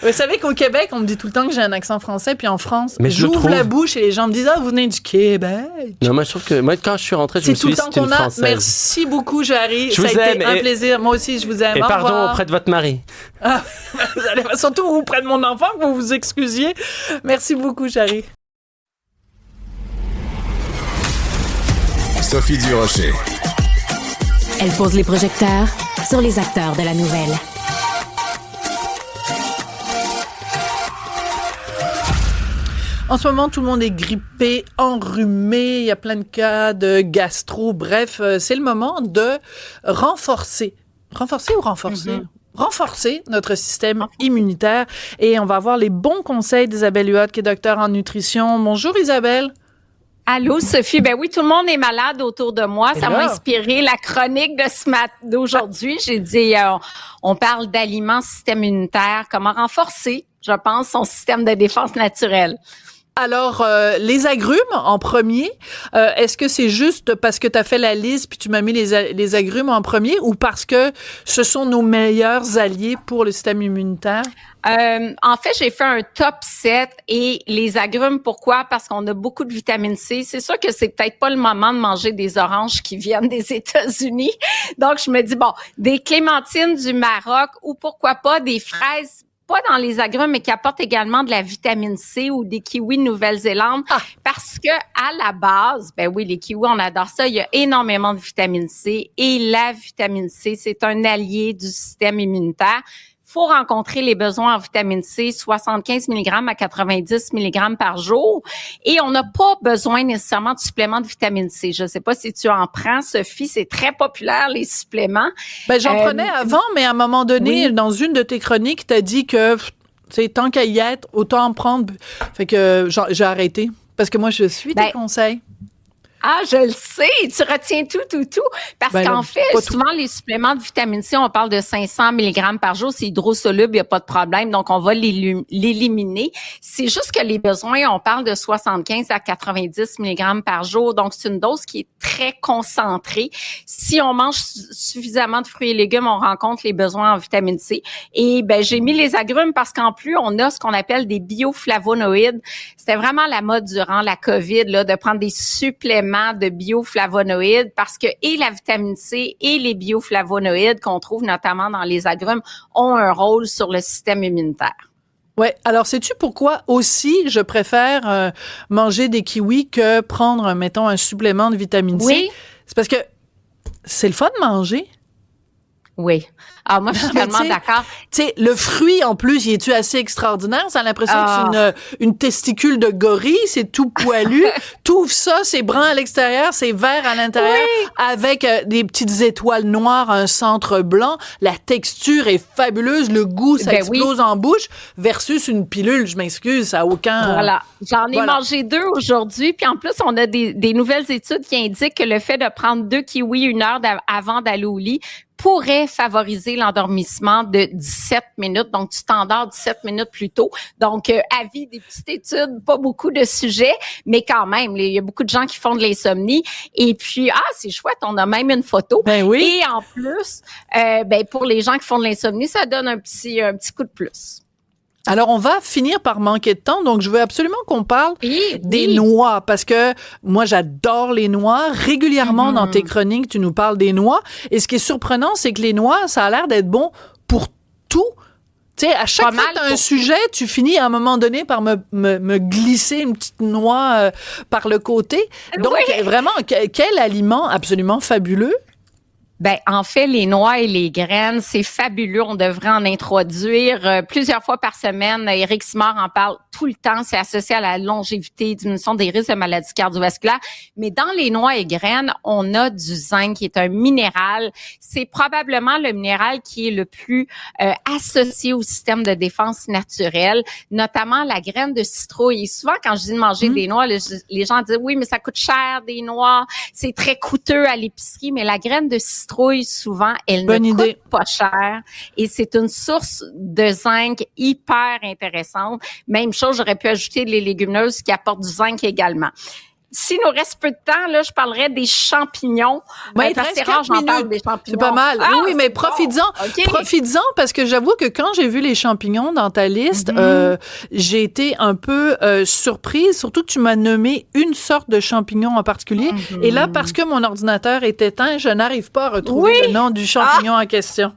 Vous savez qu'au Québec, on me dit tout le temps que j'ai un accent français, puis en France, j'ouvre la bouche et les gens me disent « Ah, vous venez du Québec ». Non, moi, je trouve que quand je suis rentrée, je me suis dit « C'est une Française ». Merci beaucoup, Jarry. Ça a été un plaisir. Moi aussi, je vous aime. Et pardon auprès de votre mari. Ah, vous allez surtout auprès de mon enfant, que vous vous excusiez. Merci beaucoup, Jarry. Sophie Durocher. Elle pose les projecteurs sur les acteurs de la nouvelle. En ce moment, tout le monde est grippé, enrhumé, il y a plein de cas de gastro. Bref, c'est le moment de renforcer notre système immunitaire. Et on va avoir les bons conseils d'Isabelle Huot, qui est docteure en nutrition. Bonjour Isabelle. Allô, Sophie. Ben oui, tout le monde est malade autour de moi. Ça m'a inspiré la chronique d'aujourd'hui. J'ai dit, on parle d'aliments, système immunitaire, comment renforcer, je pense, son système de défense naturelle. Alors, les agrumes en premier, est-ce que c'est juste parce que tu as fait la liste puis tu m'as mis les agrumes en premier ou parce que ce sont nos meilleurs alliés pour le système immunitaire? En fait, j'ai fait un top 7 et les agrumes, pourquoi? Parce qu'on a beaucoup de vitamine C. C'est sûr que c'est peut-être pas le moment de manger des oranges qui viennent des États-Unis. Donc, je me dis, bon, des clémentines du Maroc ou pourquoi pas des fraises, pas dans les agrumes, mais qui apportent également de la vitamine C ou des kiwis de Nouvelle-Zélande. Parce que, à la base, ben oui, les kiwis, on adore ça. Il y a énormément de vitamine C et la vitamine C, c'est un allié du système immunitaire. faut rencontrer les besoins en vitamine C, 75 mg à 90 mg par jour. Et on n'a pas besoin nécessairement de suppléments de vitamine C. Je ne sais pas si tu en prends, Sophie. C'est très populaire, les suppléments. Ben, j'en prenais avant, mais à un moment donné, dans une de tes chroniques, tu as dit que, tu sais, tant qu'à y être, autant en prendre. Fait que j'ai arrêté. Parce que moi, je suis tes conseils. Ah, je le sais, tu retiens tout. Parce qu'en fait, souvent, les suppléments de vitamine C, on parle de 500 mg par jour. C'est hydrosoluble, il n'y a pas de problème. Donc, on va l'éliminer. C'est juste que les besoins, on parle de 75 à 90 mg par jour. Donc, c'est une dose qui est très concentrée. Si on mange suffisamment de fruits et légumes, on rencontre les besoins en vitamine C. Et ben, j'ai mis les agrumes parce qu'en plus, on a ce qu'on appelle des bioflavonoïdes. C'était vraiment la mode durant la COVID, là, de prendre des suppléments de bioflavonoïdes parce que et la vitamine C et les bioflavonoïdes qu'on trouve notamment dans les agrumes ont un rôle sur le système immunitaire. Ouais. Alors, sais-tu pourquoi aussi je préfère manger des kiwis que prendre, mettons, un supplément de vitamine C? Oui. C'est parce que c'est le fun de manger. Oui. Ah, moi, je suis tellement d'accord. Tu sais, le fruit, en plus, il est-tu assez extraordinaire? Ça a l'impression que c'est une testicule de gorille, c'est tout poilu. T'ouvres ça, c'est brun à l'extérieur, c'est vert à l'intérieur, avec des petites étoiles noires, un centre blanc. La texture est fabuleuse, le goût, ça explose en bouche, versus une pilule, je m'excuse, ça n'a aucun... Voilà. J'en ai mangé 2 aujourd'hui, puis en plus, on a des nouvelles études qui indiquent que le fait de prendre 2 kiwis 1 heure avant d'aller au lit pourrait favoriser l'endormissement de 17 minutes. Donc, tu t'endors 17 minutes plus tôt. Donc, avis des petites études, pas beaucoup de sujets, mais quand même, il y a beaucoup de gens qui font de l'insomnie. Et puis, c'est chouette, on a même une photo. Ben oui. Et en plus, pour les gens qui font de l'insomnie, ça donne un petit coup de plus. Alors, on va finir par manquer de temps, donc je veux absolument qu'on parle des noix, parce que moi, j'adore les noix. Régulièrement, dans tes chroniques, tu nous parles des noix. Et ce qui est surprenant, c'est que les noix, ça a l'air d'être bon pour tout. Tu sais, à chaque fois que tu as un sujet, tu finis à un moment donné par me glisser une petite noix par le côté. Donc, vraiment, quel aliment absolument fabuleux. Ben, en fait, les noix et les graines, c'est fabuleux. On devrait en introduire plusieurs fois par semaine. Éric Simard en parle tout le temps. C'est associé à la longévité, diminution des risques de maladies cardiovasculaires. Mais dans les noix et graines, on a du zinc, qui est un minéral. C'est probablement le minéral qui est le plus associé au système de défense naturelle, notamment la graine de citrouille. Et souvent, quand je dis de manger des noix, les gens disent, oui, mais ça coûte cher, des noix. C'est très coûteux à l'épicerie. Mais la graine de citrouille, souvent, elle ne coûte pas cher et c'est une source de zinc hyper intéressante. Même chose, j'aurais pu ajouter les légumineuses qui apportent du zinc également. S'il nous reste peu de temps, là, je parlerai des champignons. Oui, c'est rare, j'en parle des champignons. C'est pas mal. Oui, mais profites-en. Okay. Profites-en parce que j'avoue que quand j'ai vu les champignons dans ta liste, j'ai été un peu surprise. Surtout que tu m'as nommé une sorte de champignon en particulier. Et là, parce que mon ordinateur est éteint, je n'arrive pas à retrouver le nom du champignon en question.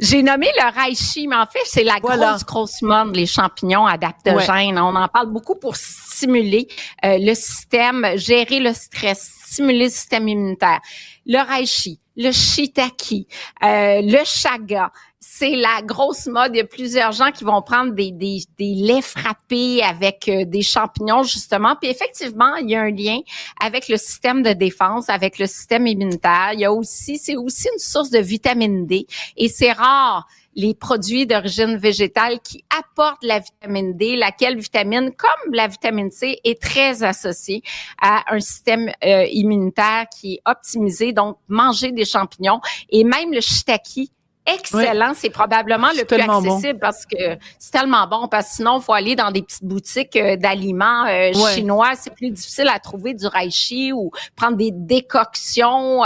J'ai nommé le reishi, mais en fait, c'est la grosse mode, les champignons adaptogènes. Ouais. On en parle beaucoup pour stimuler le système, gérer le stress, stimuler le système immunitaire. Le reishi, le shiitake, le chaga, c'est la grosse mode. Il y a plusieurs gens qui vont prendre des laits frappés avec des champignons, justement. Puis effectivement, il y a un lien avec le système de défense, avec le système immunitaire. C'est aussi une source de vitamine D. Et c'est rare les produits d'origine végétale qui apportent la vitamine D, laquelle vitamine, comme la vitamine C, est très associée à un système immunitaire qui est optimisé. Donc, manger des champignons et même le shiitake, excellent, c'est probablement le plus accessible parce que c'est tellement bon, parce que sinon, il faut aller dans des petites boutiques d'aliments chinois. C'est plus difficile à trouver du reishi ou prendre des décoctions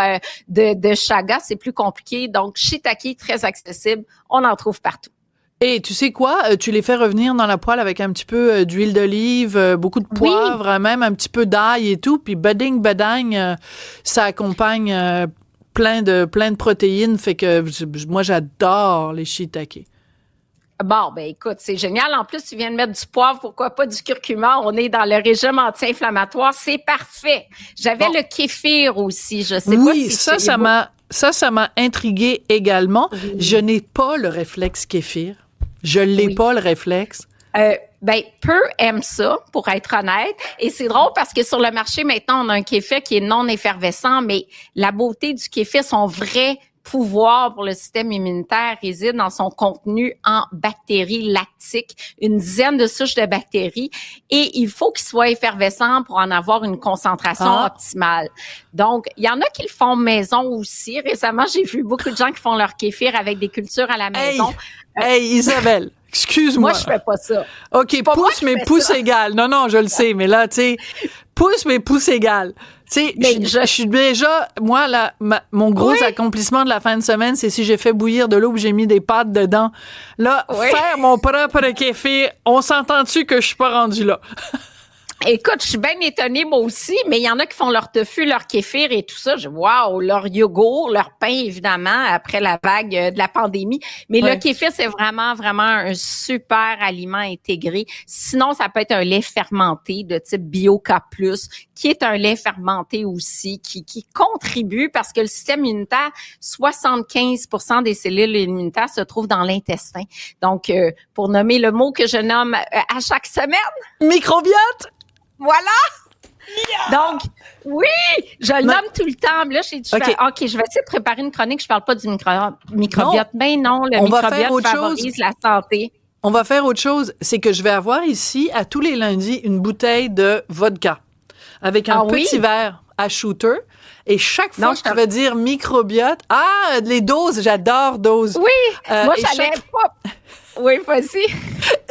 de chaga. C'est plus compliqué. Donc, shiitake, très accessible. On en trouve partout. Et tu sais quoi? Tu les fais revenir dans la poêle avec un petit peu d'huile d'olive, beaucoup de poivre, même un petit peu d'ail et tout. Puis bading, ça accompagne plein de protéines. Fait que moi, j'adore les shiitake. Bon, ben écoute, c'est génial. En plus, tu viens de mettre du poivre, pourquoi pas du curcuma? On est dans le régime anti-inflammatoire. C'est parfait. J'avais le kéfir aussi. Je sais pas si ça m'a ça m'a intriguée également. Oui. Je n'ai pas le réflexe kéfir. Je l'ai pas, le réflexe. Peu aiment ça, pour être honnête. Et c'est drôle parce que sur le marché, maintenant, on a un kéfir qui est non effervescent, mais la beauté du kéfir, son vrai pouvoir pour le système immunitaire réside dans son contenu en bactéries lactiques, une dizaine de souches de bactéries, et il faut qu'il soit effervescent pour en avoir une concentration optimale. Donc, il y en a qui le font maison aussi. Récemment, j'ai vu beaucoup de gens qui font leur kéfir avec des cultures à la maison. Hey, Isabelle, excuse-moi. Moi, je fais pas ça. OK, pouce, mais pouce égal. Non, je le sais, mais là, tu sais, pouce, mais pouce égal. Tu sais, je suis déjà, moi, là, mon gros accomplissement de la fin de semaine, c'est si j'ai fait bouillir de l'eau et j'ai mis des pâtes dedans. Là, faire mon propre kéfir, on s'entend-tu que je suis pas rendue là? Écoute, je suis bien étonnée, moi aussi, mais il y en a qui font leur tofu, leur kéfir et tout ça. Waouh, leur yogourt, leur pain, évidemment, après la vague de la pandémie. Mais le kéfir, c'est vraiment, vraiment un super aliment intégré. Sinon, ça peut être un lait fermenté de type Bio-K+, qui est un lait fermenté aussi, qui contribue parce que le système immunitaire, 75% des cellules immunitaires se trouvent dans l'intestin. Donc, pour nommer le mot que je nomme à chaque semaine. Microbiote! Voilà! Donc, oui, je le nomme tout le temps. Là, je vais essayer de préparer une chronique. Je parle pas du microbiote. Ben non, le microbiote favorise la santé. On va faire autre chose. C'est que je vais avoir ici, à tous les lundis, une bouteille de vodka avec un petit verre à shooter. Et chaque fois que tu vas dire microbiote, les doses, j'adore doses. Oui, moi, j'allais pas... Oui, vas-y.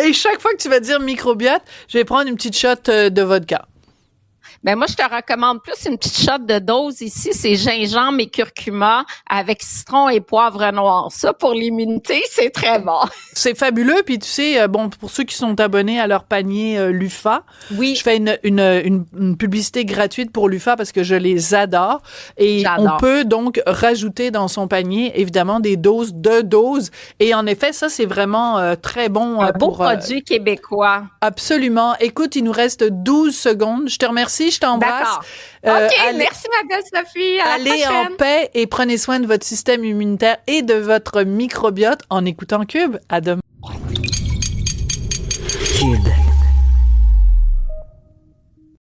Et chaque fois que tu vas dire microbiote, je vais prendre une petite shot de vodka. Ben moi, je te recommande plus une petite shot de dose ici. C'est gingembre et curcuma avec citron et poivre noir. Ça, pour l'immunité, c'est très bon. C'est fabuleux. Puis tu sais, pour ceux qui sont abonnés à leur panier Lufa, je fais une publicité gratuite pour Lufa parce que je les adore. Et on peut donc rajouter dans son panier, évidemment, des doses de doses. Et en effet, ça, c'est vraiment très bon. Un beau produit québécois. Absolument. Écoute, il nous reste 12 secondes. Je te remercie. Je t'embrasse. D'accord. OK, merci ma belle Sophie. Allez en paix et prenez soin de votre système immunitaire et de votre microbiote en écoutant Cube. À demain. Cube.